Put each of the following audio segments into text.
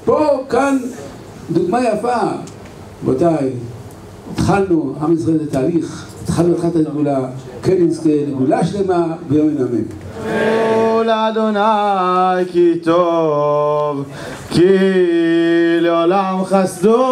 פה כאן דוגמה יפה. רבותיי, התחלנו, עם ישראל זה תהליך, התחלנו התחלת הגאולה, כן נזכה לגאולה שלמה ביום מן אמן. לאדוני כי טוב, כי לעולם חסדו.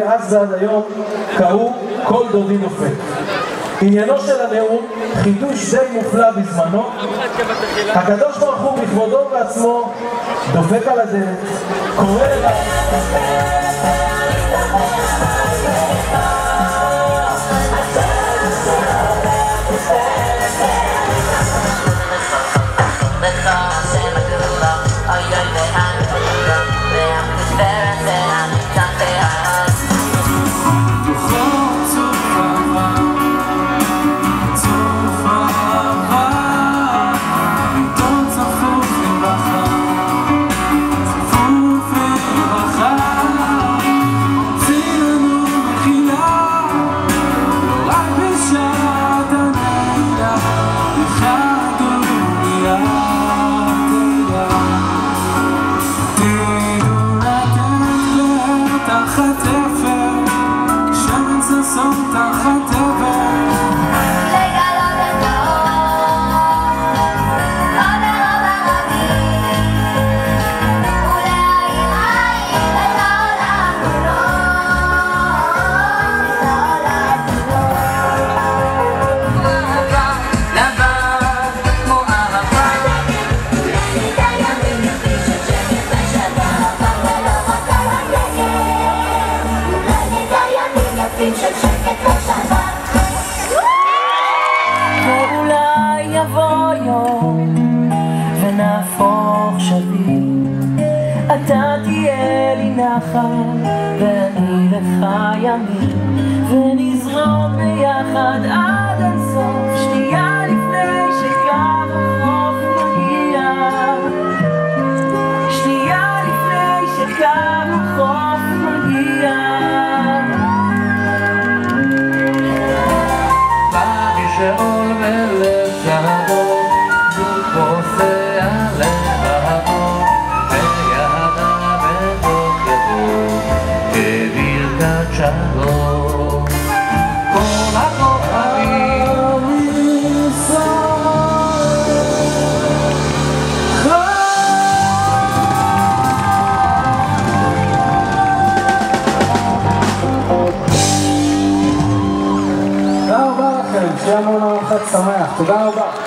מאז ועד היום קראו כל דודי נופל. עניינו של הנאום חידוש די מופלא בזמנו. הקדוש ברוך הוא בכבודו ועצמו דופק על הדלת, קורא אליו ואולי יבוא יום ונהפוך שווים, אתה תהיה לי נחל ואני לך ימים, ונזרום ביחד עד אינסוף, שנייה לפני שקו החוף מגיע, שנייה לפני שקו החוף מגיע. שאול ולצדו פוסע להבוא, וידה בתוך ידו כברכת שלום. כל הכוכבים תודה רבה לכם, שיהיה לנו חג שמח, תודה רבה.